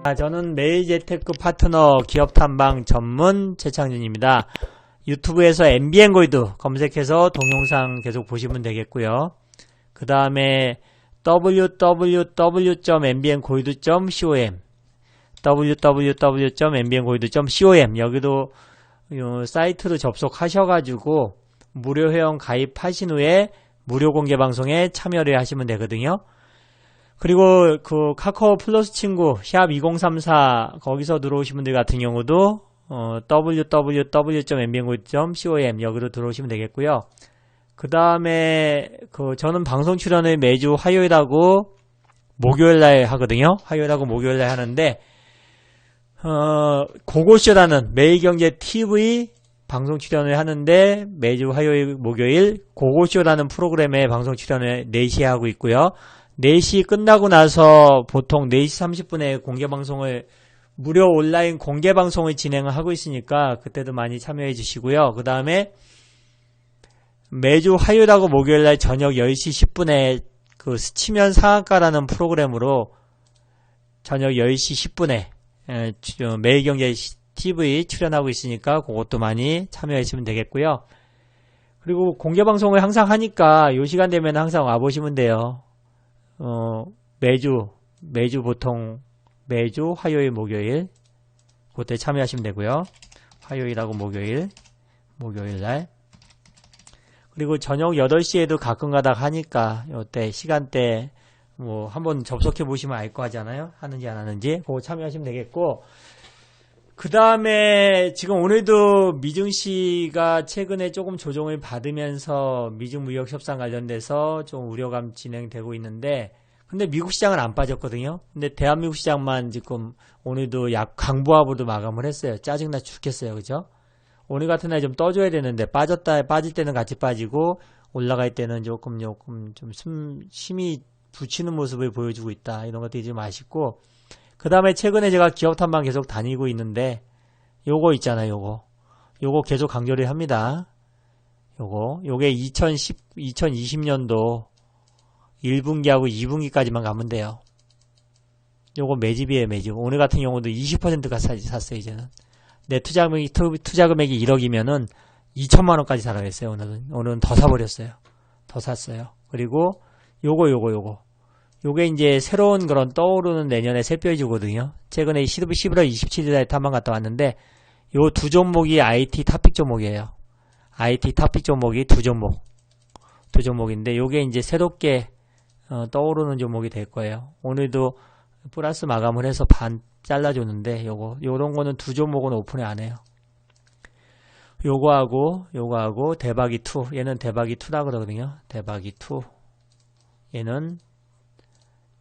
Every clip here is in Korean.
저는 메이재테크 파트너 기업탐방 전문 최창준입니다. 유튜브에서 MBN 골드 검색해서 동영상 계속 보시면 되겠고요. 그 다음에 www.mbngold.com www.mbngold.com 여기도 사이트로 접속하셔가지고 무료 회원 가입하신 후에 무료 공개 방송에 참여를 하시면 되거든요. 그리고 그 카카오 플러스 친구 샵2034 거기서 들어오신 분들 같은 경우도 www.mbngold.com 여기로 들어오시면 되겠고요. 그 다음에 저는 방송 출연을 매주 화요일하고 목요일날 하거든요. 화요일하고 목요일날 하는데 고고쇼라는 매일경제TV 방송 출연을 하는데 매주 화요일 목요일 고고쇼라는 프로그램에 방송 출연을 4시에 하고 있고요. 4시 끝나고 나서 보통 4시 30분에 공개방송을 무료 온라인 공개방송을 진행을 하고 있으니까 그때도 많이 참여해 주시고요. 그 다음에 매주 화요일하고 목요일날 저녁 10시 10분에 그 스치면 상한가라는 프로그램으로 저녁 10시 10분에 매일경제TV 출연하고 있으니까 그것도 많이 참여해 주시면 되겠고요. 그리고 공개방송을 항상 하니까 이 시간 되면 항상 와보시면 돼요. 매주 보통 매주 화요일 목요일 그때 참여하시면 되고요. 화요일하고 목요일날 그리고 저녁 8시에도 가끔가다 하니까 이때 시간대 뭐 한번 접속해 보시면 알 거 하잖아요. 하는지 안 하는지 그거 참여하시면 되겠고, 그 다음에 지금 오늘도 미증시가 최근에 조금 조정을 받으면서 미중 무역 협상 관련돼서 좀 우려감 진행되고 있는데, 근데 미국 시장은 안 빠졌거든요. 근데 대한민국 시장만 지금 오늘도 약 강보합으로 마감을 했어요. 짜증나 죽겠어요. 그죠? 오늘 같은 날 좀 떠줘야 되는데 빠질 때는 같이 빠지고 올라갈 때는 조금 좀 힘이 붙이는 모습을 보여주고 있다. 이런 것들이 좀 아쉽고, 그 다음에 최근에 제가 기업 탐방 계속 다니고 있는데 요거 있잖아요. 요거 계속 강조를 합니다. 요게 2020년도 1분기하고 2분기까지만 가면 돼요. 요거 매집이에요, 매집. 오늘 같은 경우도 20%가 샀어요, 이제는. 내 투자 금액이 1억이면은 2천만원까지 사라고 했어요, 오늘은 더 사버렸어요. 더 샀어요. 그리고 요게 이제 새로운 그런 떠오르는 내년의 새별주거든요. 최근에 11월 27일에 탐방 갔다 왔는데, 요 두 종목이 IT 탑픽 종목이에요. IT 탑픽 종목이 두 종목인데, 요게 이제 새롭게 떠오르는 종목이 될 거예요. 오늘도 플러스 마감을 해서 반 잘라줬는데, 요런 거는 두 종목은 오픈을 안 해요. 요거하고 대박이2, 얘는 대박이2라 그러거든요. 대박이2. 얘는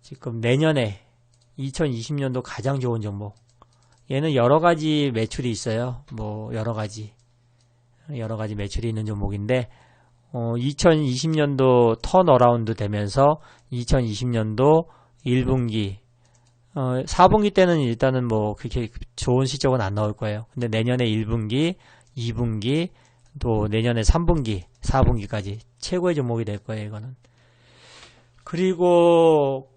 지금 내년에 2020년도 가장 좋은 종목. 얘는 여러가지 매출이 있어요. 뭐 여러가지 매출이 있는 종목인데 2020년도 턴어라운드 되면서 2020년도 1분기 4분기 때는 일단은 뭐 그렇게 좋은 실적은 안 나올 거예요. 근데 내년에 1분기 2분기 또 내년에 3분기 4분기까지 최고의 종목이 될 거예요. 이거는. 그리고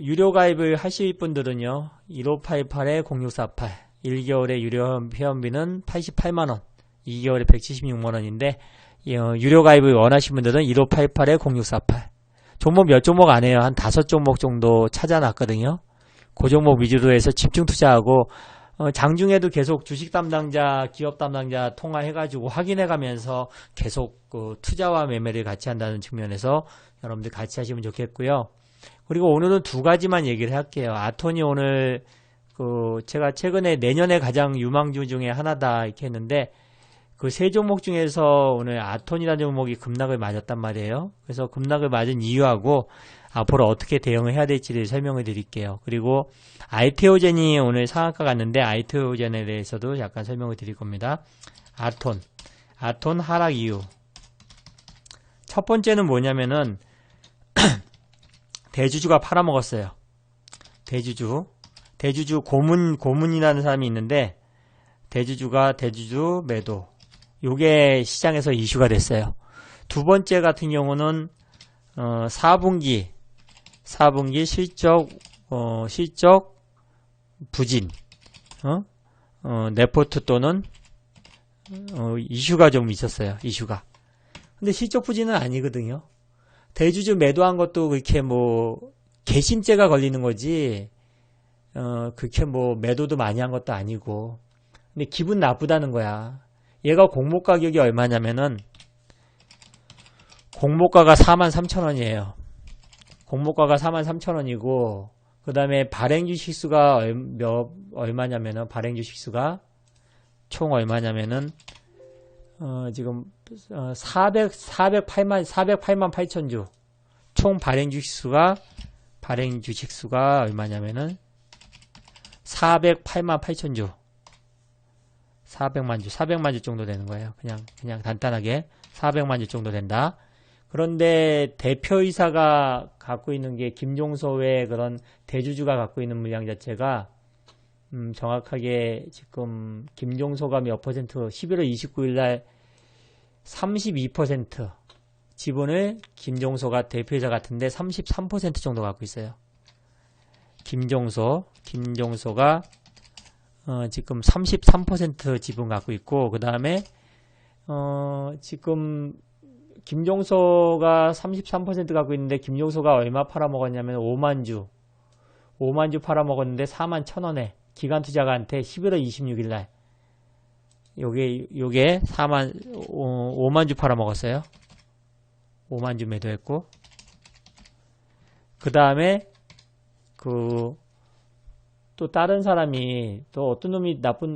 유료 가입을 하실 분들은요, 1588-0648 1개월에 유료 회원비는 88만원, 2개월에 176만원인데 유료 가입을 원하시는 분들은 1588-0648 종목 몇 종목 안 해요. 한 5종목 정도 찾아놨거든요. 그 종목 위주로 해서 집중 투자하고 장중에도 계속 주식 담당자, 기업 담당자 통화해가지고 확인해가면서 계속 투자와 매매를 같이 한다는 측면에서 여러분들 같이 하시면 좋겠고요. 그리고 오늘은 두 가지만 얘기를 할게요. 아톤이 오늘 제가 최근에 내년에 가장 유망주 중에 하나다 이렇게 했는데, 그 세 종목 중에서 오늘 아톤이라는 종목이 급락을 맞았단 말이에요. 그래서 급락을 맞은 이유하고 앞으로 어떻게 대응을 해야 될지를 설명을 드릴게요. 그리고 아이테오젠이 오늘 상한가 갔는데 아이테오젠에 대해서도 약간 설명을 드릴 겁니다. 아톤 하락 이유. 첫 번째는 뭐냐면은 대주주가 팔아먹었어요. 대주주 고문이라는 사람이 있는데 대주주 매도. 요게 시장에서 이슈가 됐어요. 두 번째 같은 경우는 4분기 실적 부진, 레포트 또는 이슈가 좀 있었어요. 이슈가. 근데 실적 부진은 아니거든요. 대주주 매도한 것도 그렇게 뭐 개심죄가 걸리는 거지, 그렇게 뭐 매도도 많이 한 것도 아니고. 근데 기분 나쁘다는 거야. 얘가 공모 가격이 얼마냐면은 공모가가 43,000원이에요. 공모가가 43,000원이고 그 다음에 발행 주식수가 얼마냐면은 발행 주식수가 총 얼마냐면은 지금 408만 8천주 총 발행 주식수가 얼마냐면은 408만 8천주 400만 주 정도 되는 거예요. 그냥 간단하게 400만 주 정도 된다. 그런데 대표이사가 갖고 있는 게 김종서의 그런 대주주가 갖고 있는 물량 자체가 정확하게 지금 김종서가 몇 퍼센트 11월 29일 날 32% 지분을 김종서가 대표이사 같은데 33% 정도 갖고 있어요. 김종서가 지금 33% 지분 갖고 있고 그 다음에 지금 김종서가 33% 갖고 있는데 김종서가 얼마 팔아먹었냐면 5만주 팔아먹었는데 41,000원에 기관투자가한테 11월 26일 날 요게 5만주 팔아먹었어요. 5만주 매도했고 그 다음에 또 다른 사람이 또 어떤 사람이 나쁜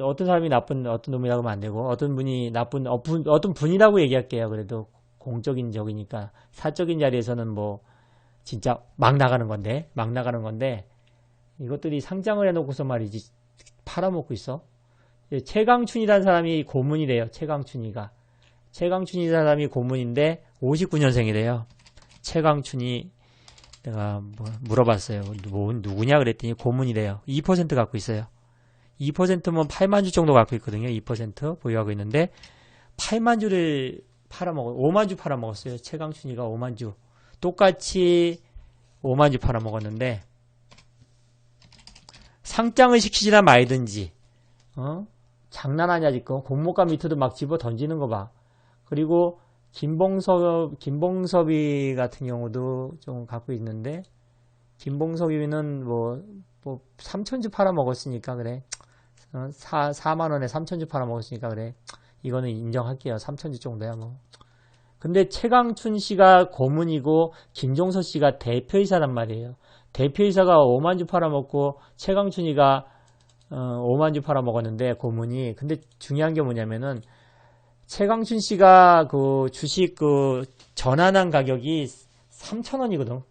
어떤 놈이라고 하면 안 되고 어떤 분이 나쁜 어떤 분이라고 얘기할게요. 그래도 공적인 적이니까 사적인 자리에서는 뭐 진짜 막 나가는 건데 이것들이 상장을 해놓고서 말이지 팔아먹고 있어. 최강춘이라는 사람이 고문이래요. 최강춘이라는 사람이 고문인데 59년생이래요. 최강춘이 내가 물어봤어요. 누구냐 그랬더니 고문이래요. 2% 갖고 있어요. 2%면 8만 주 정도 갖고 있거든요. 2% 보유하고 있는데 8만 주를 5만 주 팔아먹었어요. 최강춘이가 5만 주. 똑같이 5만 주 팔아먹었는데 상장을 시키지나 말든지 장난하냐 지금. 공모가 밑에도 막 집어 던지는 거 봐. 그리고 김봉섭이 같은 경우도 좀 갖고 있는데 김봉섭이는 뭐 3천주 팔아먹었으니까 그래. 4만원에 3천주 팔아먹었으니까 그래. 이거는 인정할게요. 3천주 정도야 뭐. 근데 최강춘 씨가 고문이고 김종서 씨가 대표이사란 말이에요. 대표이사가 5만주 팔아먹고 최강춘이가 5만주 팔아먹었는데 고문이. 근데 중요한 게 뭐냐면은 최강춘 씨가 그 주식 전환한 가격이 3,000원이거든.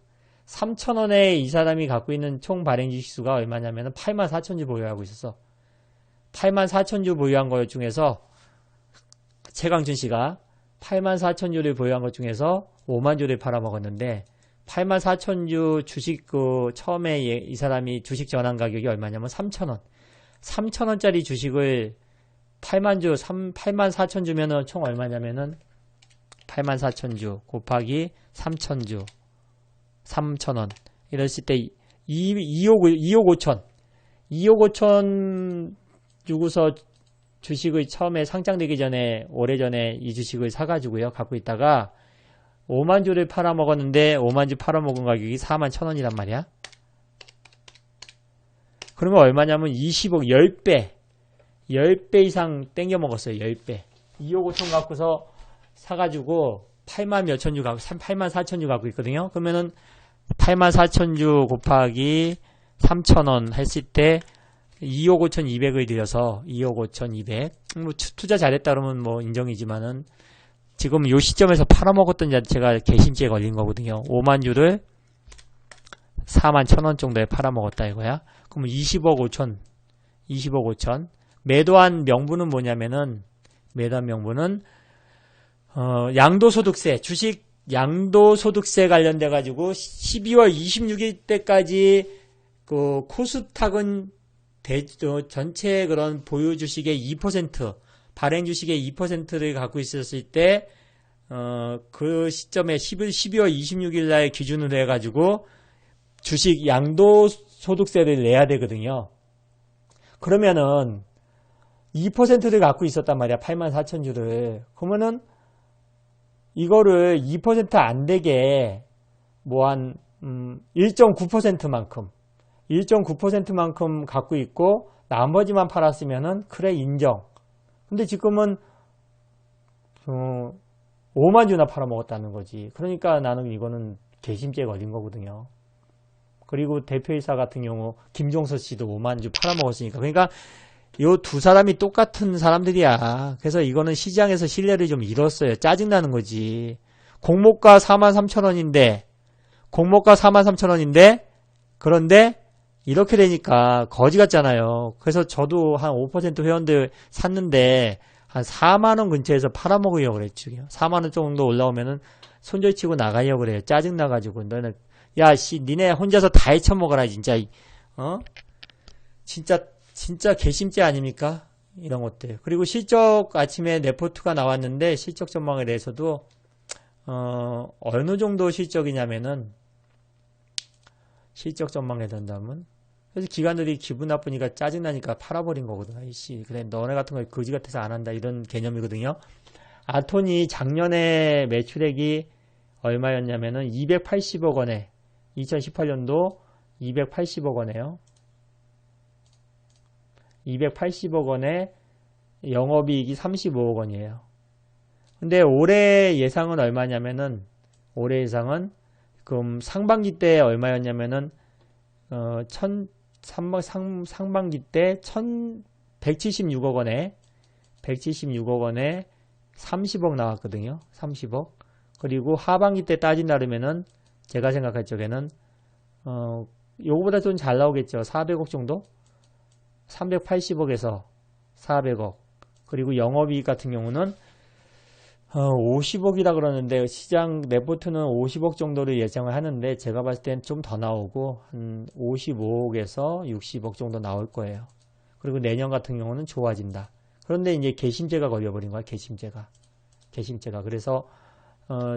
3,000원에 이 사람이 갖고 있는 총 발행 주식수가 얼마냐면은 84,000주 보유하고 있었어. 84,000주 보유한 것 중에서 최강춘 씨가 84,000주를 보유한 것 중에서 5만주를 팔아먹었는데 84,000주 주식 처음에 이 사람이 주식 전환 가격이 얼마냐면 3,000원. 3,000원짜리 주식을 84,000주면은 총 얼마냐면은 84,000주 곱하기 3,000주 3,000원 이랬을 때 2억 5천 2억 5천 주고서 주식을 처음에 상장되기 전에 오래전에 이 주식을 사가지고요 갖고 있다가 5만주를 팔아먹었는데 5만주 팔아먹은 가격이 41,000원이란 말이야. 그러면 얼마냐면 20억 10배 이상 땡겨 먹었어요. 10배 2억 5천 갖고서 사가지고 8만 몇천 주 갖고 8만 4천 주 갖고 있거든요. 그러면은 8만 4천 주 곱하기 3,000원 했을 때 2억 5천 2백을 들여서 2억 5천 2백 뭐 투자 잘했다 그러면 뭐 인정이지만은 지금 요 시점에서 팔아먹었던 자체가 개심죄에 걸린 거거든요. 5만 주를 4만 1,000원 정도에 팔아먹었다 이거야. 그럼 20억 5천 매도한 명분은 뭐냐면은 매도한 명분은 양도소득세 주식 양도소득세 관련돼 가지고 12월 26일 때까지 그 코스닥은 전체 그런 보유 주식의 2% 발행 주식의 2%를 갖고 있었을 때 그 시점에 12월 26일 날 기준으로 해가지고 주식 양도소득세를 내야 되거든요. 그러면은 2%를 갖고 있었단 말이야. 84,000주를. 그러면은 이거를 2% 안 되게 뭐 한 1.9%만큼 1.9%만큼 갖고 있고 나머지만 팔았으면은 그래 인정. 근데 지금은 5만 주나 팔아먹었다는 거지. 그러니까 나는 이거는 괘씸죄에 걸린 거거든요. 그리고 대표이사 같은 경우 김종서 씨도 5만 주 팔아먹었으니까. 그러니까 요 두 사람이 똑같은 사람들이야. 그래서 이거는 시장에서 신뢰를 좀 잃었어요. 짜증나는 거지. 공모가 43,000원인데 공모가 43,000원인데 그런데 이렇게 되니까 거지 같잖아요. 그래서 저도 한 5% 회원들 샀는데 한 4만원 근처에서 팔아먹으려고 그랬죠. 4만원 정도 올라오면은 손절치고 나가려고 그래요. 짜증나가지고. 너는, 야, 니네 혼자서 다 헤쳐먹어라, 진짜. 진짜 괘씸죄 아닙니까? 이런 것들. 그리고 실적 아침에 레포트가 나왔는데 실적 전망에 대해서도, 어느 정도 실적이냐면은, 실적 전망에 된다면, 그래서 기관들이 기분 나쁘니까 짜증나니까 팔아버린 거거든. 아이씨, 그래, 너네 같은 거 거지 같아서 안 한다. 이런 개념이거든요. 아톤이 작년에 매출액이 얼마였냐면은 280억 원에, 2018년도 280억 원에요. 280억 원에 영업이익이 35억 원이에요. 근데 올해 예상은 얼마냐면은, 올해 예상은, 그럼 상반기 때 얼마였냐면은, 상반기 때 176억 원에 30억 나왔거든요. 30억. 그리고 하반기 때 따진다면은 제가 생각할 적에는 요거보다 좀 잘 나오겠죠. 400억 정도? 380억에서 400억. 그리고 영업이익 같은 경우는 50억이라 그러는데 시장 레포트는 50억 정도를 예상을 하는데 제가 봤을 땐 좀 더 나오고 한 55억에서 60억 정도 나올 거예요. 그리고 내년 같은 경우는 좋아진다. 그런데 이제 괘씸죄가 걸려버린 거야. 괘씸죄가. 그래서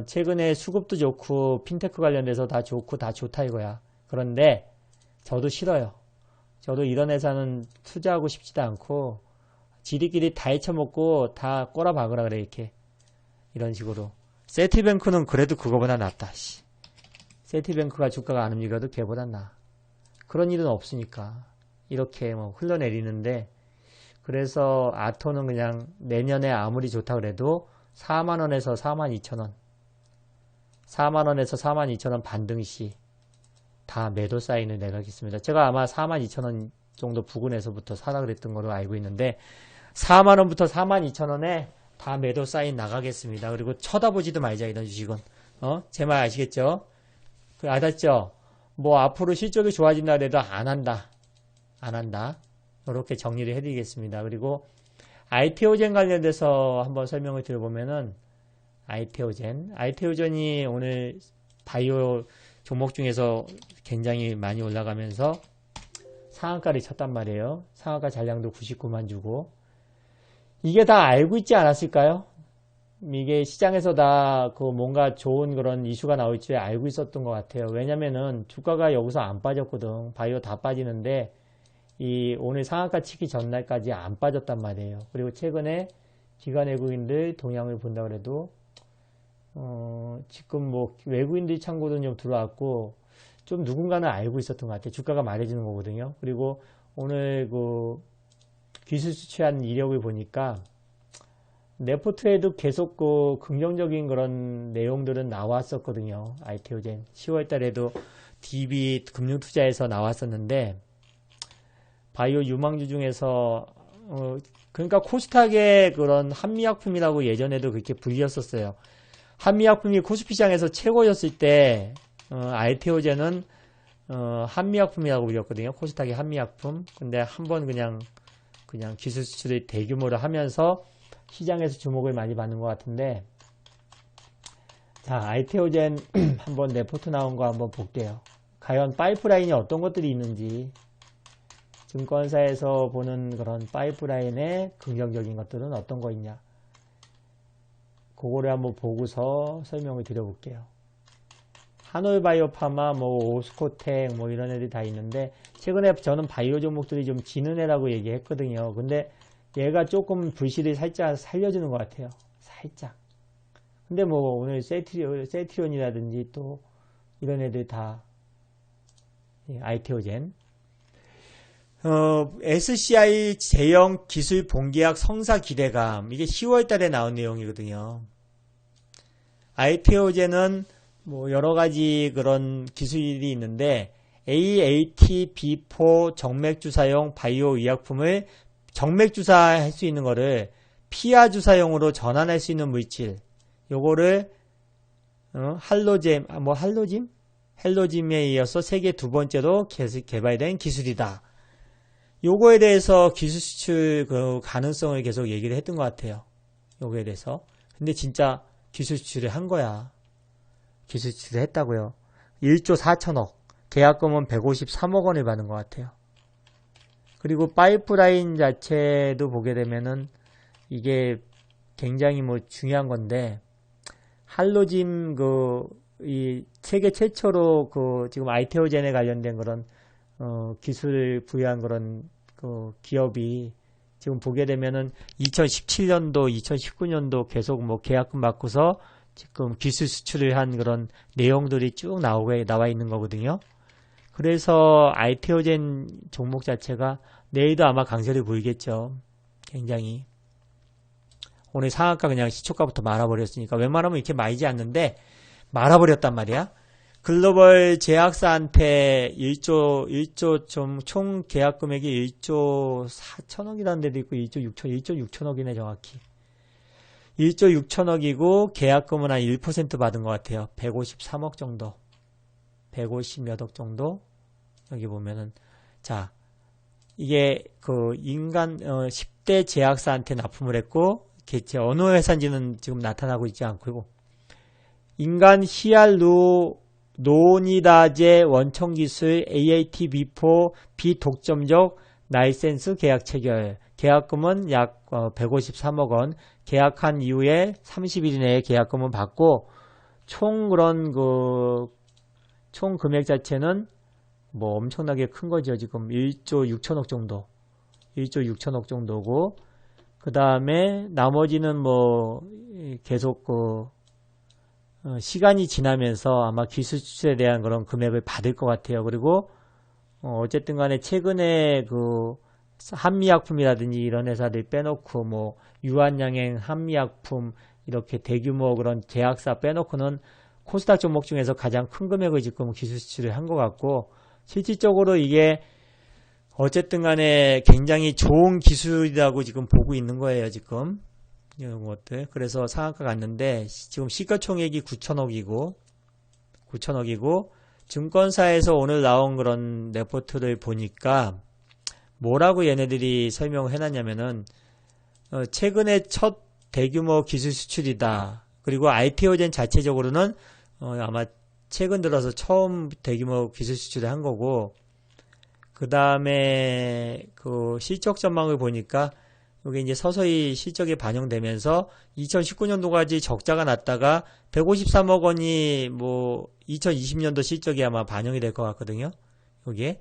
최근에 수급도 좋고 핀테크 관련돼서 다 좋고 다 좋다 이거야. 그런데 저도 싫어요. 저도 이런 회사는 투자하고 싶지도 않고 지들끼리 다 헤쳐먹고 다 꼬라박으라 그래 이렇게. 이런 식으로. 세티뱅크는 그래도 그거보다 낫다. 세티뱅크가 주가가 안 움직여도 걔보다 나아. 그런 일은 없으니까. 이렇게 뭐 흘러내리는데 그래서 아토는 그냥 내년에 아무리 좋다 그래도 4만원에서 42,000원 4만원에서 42,000원 반등시 다 매도 사인을 내가겠습니다. 제가 아마 42,000원 정도 부근에서부터 사라 그랬던 걸로 알고 있는데 4만원부터 42,000원에 다 매도 사인 나가겠습니다. 그리고 쳐다보지도 말자 이런 주식은. 제 말 아시겠죠? 알았죠? 뭐 앞으로 실적이 좋아진다 해도 안 한다. 이렇게 정리를 해드리겠습니다. 그리고 아이테오젠 관련돼서 한번 설명을 드려보면은 아이테오젠이 오늘 바이오 종목 중에서 굉장히 많이 올라가면서 상한가를 쳤단 말이에요. 상한가 잔량도 99만 주고 이게 다 알고 있지 않았을까요? 이게 시장에서 다 그 뭔가 좋은 그런 이슈가 나올 줄 알고 있었던 것 같아요. 왜냐면은 주가가 여기서 안 빠졌거든. 바이오 다 빠지는데 이 오늘 상한가 치기 전날까지 안 빠졌단 말이에요. 그리고 최근에 기관 외국인들 동향을 본다 그래도 지금 뭐 외국인들 창고도 좀 들어왔고 좀 누군가는 알고 있었던 것 같아요. 주가가 말해주는 거거든요. 그리고 오늘 그 기술 수취한 이력을 보니까 레포트에도 계속 그 긍정적인 그런 내용들은 나왔었거든요. 아이테오젠 10월 달에도 DB 금융투자에서 나왔었는데 바이오 유망주 중에서 그러니까 코스닥의 그런 한미약품이라고 예전에도 그렇게 불렸었어요. 한미약품이 코스피 시장에서 최고였을 때 아이테오젠은 한미약품이라고 불렸거든요. 코스닥의 한미약품. 근데 한번 그냥 기술 수출을 대규모로 하면서 시장에서 주목을 많이 받는 것 같은데 자 아이테오젠 한번 레포트 나온 거 한번 볼게요. 과연 파이프라인이 어떤 것들이 있는지 증권사에서 보는 그런 파이프라인의 긍정적인 것들은 어떤 거 있냐 그거를 한번 보고서 설명을 드려볼게요. 하노이바이오파마, 뭐 오스코텍 뭐 이런 애들이 다 있는데 최근에 저는 바이오 종목들이 좀 지는 애라고 얘기했거든요. 근데 얘가 조금 불씨를 살짝 살려주는 것 같아요. 살짝. 근데 뭐 오늘 세트리온이라든지 또 이런 애들 다 아이테오젠. SCI 제형 기술 본계약 성사 기대감. 이게 10월 달에 나온 내용이거든요. 아이테오젠은 뭐 여러 가지 그런 기술이 있는데 AAT-B4 정맥주사용 바이오 의약품을 정맥주사할 수 있는 거를 피하 주사용으로 전환할 수 있는 물질. 요거를 헬로짐에 이어서 세계 두 번째로 개발된 기술이다. 요거에 대해서 기술 수출 그 가능성을 계속 얘기를 했던 것 같아요. 요거에 대해서. 근데 진짜 기술 수출을 한 거야. 기술 수출을 했다고요. 1조 4천억. 계약금은 153억 원을 받은 것 같아요. 그리고 파이프라인 자체도 보게 되면은 이게 굉장히 뭐 중요한 건데, 할로짐 이 세계 최초로 지금 아이테오젠에 관련된 그런 기술을 부여한 그런 기업이 지금 보게 되면은 2017년도, 2019년도 계속 뭐 계약금 받고서 지금 기술 수출을 한 그런 내용들이 쭉 나와 있는 거거든요. 그래서 아이테오젠 종목 자체가 내일도 아마 강세를 보이겠죠. 굉장히. 오늘 상한가 그냥 시초가부터 말아버렸으니까 웬만하면 이렇게 말지 않는데 말아버렸단 말이야. 글로벌 제약사한테 1조 총 계약 금액이 1조 4천억이라는 데도 있고 1조 6천억이네 정확히. 1조 6천억이고 계약금은 한 1% 받은 것 같아요. 153억 정도. 150 몇 억 정도. 여기 보면은 자 이게 10대 제약사한테 납품을 했고 개체 어느 회사인지는 지금 나타나고 있지 않고 인간 히알루로니다제 원천기술 AAT-B4 비독점적 라이센스 계약 체결. 계약금은 약 153억 원. 계약한 이후에 30일 내에 계약금은 받고 총 총 금액 자체는 뭐 엄청나게 큰 거죠. 지금 1조 6천억 정도. 1조 6천억 정도고 그 다음에 나머지는 뭐 계속 시간이 지나면서 아마 기술 수출에 대한 그런 금액을 받을 것 같아요. 그리고 어쨌든 간에 최근에 한미약품이라든지 이런 회사들 빼놓고 뭐 유한양행 한미약품 이렇게 대규모 그런 제약사 빼놓고는 코스닥 종목 중에서 가장 큰 금액을 지금 기술 수출을 한 것 같고 실질적으로 이게 어쨌든 간에 굉장히 좋은 기술이라고 지금 보고 있는 거예요. 지금 이런 것들. 그래서 상한가 갔는데 지금 시가총액이 9천억이고 증권사에서 오늘 나온 그런 레포트를 보니까 뭐라고 얘네들이 설명을 해놨냐면은 최근에 첫 대규모 기술 수출이다. 그리고 아이테오젠 자체적으로는 아마 최근 들어서 처음 대규모 기술 수출을 한 거고 그 다음에 실적 전망을 보니까 이게 이제 서서히 실적이 반영되면서 2019년도까지 적자가 났다가 153억 원이 뭐 2020년도 실적이 아마 반영이 될 것 같거든요. 여기에.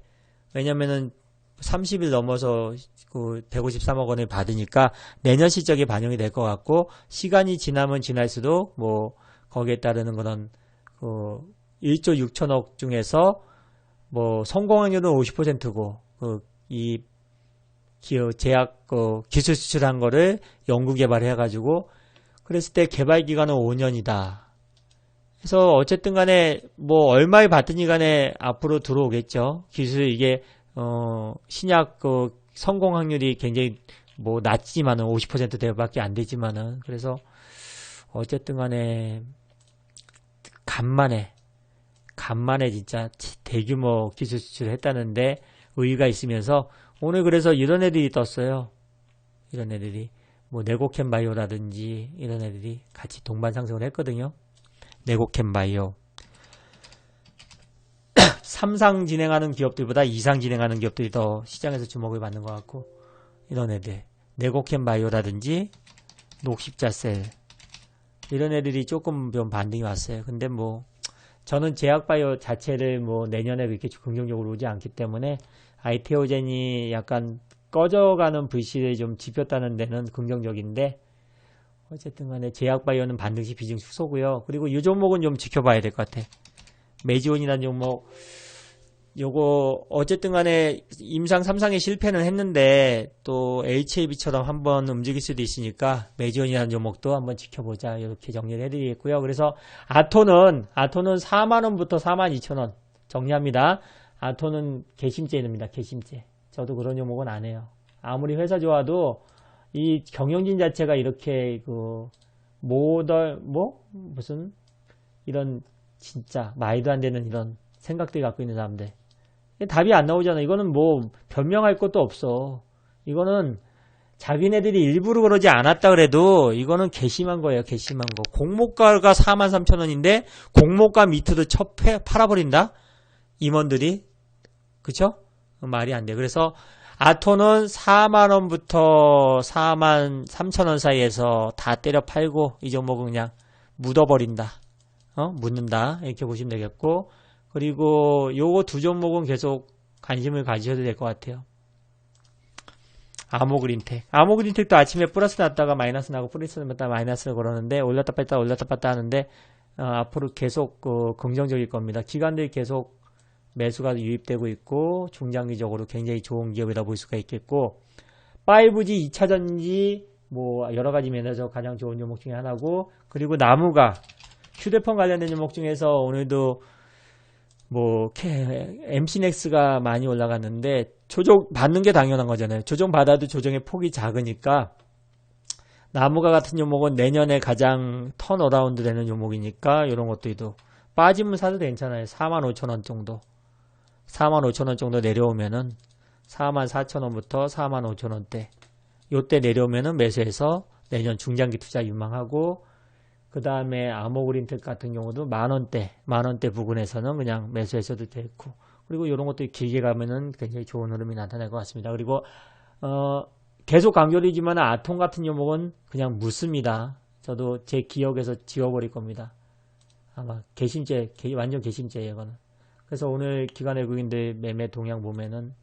왜냐면은 30일 넘어서 153억 원을 받으니까 내년 실적이 반영이 될 것 같고 시간이 지나면 지날수록 뭐 거기에 따르는 그런 1조 6천억 중에서 뭐 성공 확률은 50%고 이 제약 기술 수출한 거를 연구 개발해 가지고 그랬을 때 개발 기간은 5년이다. 그래서 어쨌든 간에 뭐 얼마에 받든지 간에 앞으로 들어오겠죠. 기술 이게 신약 성공 확률이 굉장히 뭐 낮지만은 50%대밖에 안 되지만은 그래서 어쨌든 간에 간만에 진짜 대규모 기술 수출을 했다는데 의의가 있으면서 오늘 그래서 이런 애들이 떴어요. 이런 애들이 뭐 네고캠바이오라든지 이런 애들이 같이 동반 상승을 했거든요. 네고캠바이오 3상 진행하는 기업들보다 2상 진행하는 기업들이 더 시장에서 주목을 받는 것 같고 이런 애들 네고캠바이오라든지 녹십자셀 이런 애들이 조금 좀 반등이 왔어요. 근데 뭐 저는 제약바이오 자체를 뭐 내년에 그렇게 긍정적으로 오지 않기 때문에 아이테오젠이 약간 꺼져가는 불씨를 좀 지폈다는 데는 긍정적인데, 어쨌든 간에 제약바이오는 반등시 비중 축소고요. 그리고 이 종목은 좀 지켜봐야 될 것 같아. 메지온이라는 종목, 요거 어쨌든 간에 임상 3상에 실패는 했는데 또 HAB처럼 한번 움직일 수도 있으니까 메지온이라는 종목도 한번 지켜보자, 이렇게 정리를 해드리겠고요. 그래서 아토는 4만원부터 42,000원 정리합니다. 아토는 개심죄입니다. 개심죄. 저도 그런 종목은 안 해요. 아무리 회사 좋아도 이 경영진 자체가 이렇게 무슨 이런 진짜 말도 안 되는 이런 생각들 갖고 있는 사람들, 답이 안 나오잖아. 이거는 변명할 것도 없어. 이거는 자기네들이 일부러 그러지 않았다 그래도 이거는 괘씸한 거예요. 괘씸한 거. 공모가가 43,000원인데 공모가 밑으로 팔아버린다? 임원들이. 그쵸? 말이 안 돼. 그래서 아토는 4만원부터 43,000원 사이에서 다 때려 팔고 이 종목은 그냥 묻어버린다. 묻는다. 이렇게 보시면 되겠고, 그리고 요거 두 종목은 계속 관심을 가지셔도 될 것 같아요. 아모그린텍. 아모그린텍도 아침에 플러스 났다가 마이너스 나고 플러스 났다가 마이너스 그러는데 올렸다 뺐다 하는데 앞으로 계속 긍정적일 겁니다. 기관들이 계속 매수가 유입되고 있고 중장기적으로 굉장히 좋은 기업이라 볼 수가 있겠고, 5G 2차전지 여러 가지 면에서 가장 좋은 종목 중에 하나고, 그리고 나무가 휴대폰 관련된 종목 중에서 오늘도 MC넥스가 많이 올라갔는데 조정 받는 게 당연한 거잖아요. 조정 받아도 조정의 폭이 작으니까 나무가 같은 종목은 내년에 가장 턴어라운드 되는 종목이니까 이런 것들도 빠지면 사도 괜찮아요. 45,000원 정도. 45,000원 정도 내려오면은 44,000원부터 45,000원대. 요때 내려오면은 매수해서 내년 중장기 투자 유망하고, 그 다음에 아모그린텍 같은 경우도 만원대 부근에서는 그냥 매수해서도 되고, 그리고 이런 것도 길게 가면은 굉장히 좋은 흐름이 나타날 것 같습니다. 그리고 계속 강조드리지만 아톰 같은 종목은 그냥 묻습니다. 저도 제 기억에서 지워버릴 겁니다. 아마 완전 개심죄예요, 이거는. 그래서 오늘 기관 외국인들 매매 동향 보면은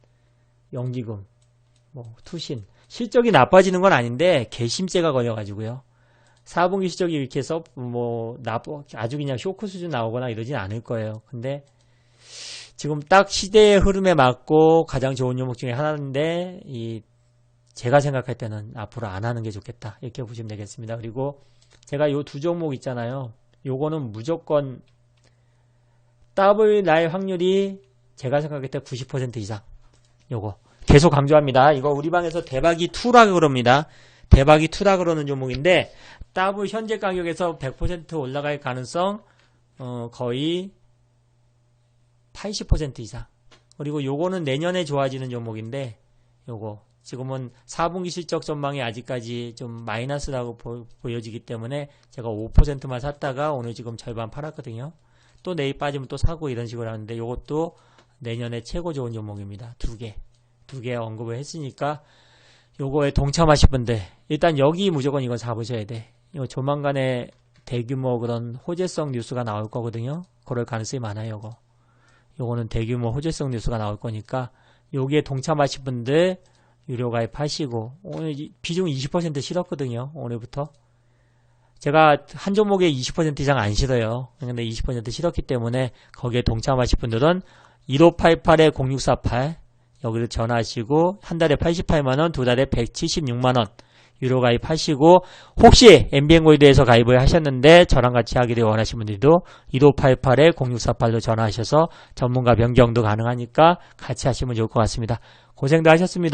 영지금, 투신, 실적이 나빠지는 건 아닌데 개심죄가 걸려가지고요. 4분기 실적이 이렇게 해서 아주 그냥 쇼크 수준 나오거나 이러진 않을 거예요. 근데 지금 딱 시대의 흐름에 맞고 가장 좋은 종목 중에 하나인데 제가 생각할 때는 앞으로 안 하는 게 좋겠다, 이렇게 보시면 되겠습니다. 그리고 제가 요 두 종목 있잖아요. 요거는 무조건 더블 날 확률이 제가 생각할 때 90% 이상. 요거 계속 강조합니다. 이거 우리 방에서 대박이 2라 그럽니다. 대박이 2라 그러는 종목인데 더블 현재 가격에서 100% 올라갈 가능성 거의 80% 이상. 그리고 요거는 내년에 좋아지는 종목인데, 요거 지금은 4분기 실적 전망이 아직까지 좀 마이너스라고 보여지기 때문에 제가 5%만 샀다가 오늘 지금 절반 팔았거든요. 또 내일 빠지면 또 사고 이런 식으로 하는데, 요것도 내년에 최고 좋은 종목입니다. 두 개 언급을 했으니까 요거에 동참하실 분들 일단 여기 무조건 이건 사보셔야 돼. 이거 조만간에 대규모 그런 호재성 뉴스가 나올 거거든요. 그럴 가능성이 많아요. 요거는 대규모 호재성 뉴스가 나올 거니까 여기에 동참하실 분들 유료 가입하시고, 오늘 비중 20% 실었거든요. 오늘부터 제가 한 종목에 20% 이상 안 실어요. 근데 20% 실었기 때문에 거기에 동참하실 분들은 1588-0648 여기로 전화하시고 한 달에 88만원, 두 달에 176만원 유료 가입하시고, 혹시 MBN골드에서 가입을 하셨는데 저랑 같이 하기를 원하시는 분들도 1588-0648로 전화하셔서 전문가 변경도 가능하니까 같이 하시면 좋을 것 같습니다. 고생도 하셨습니다.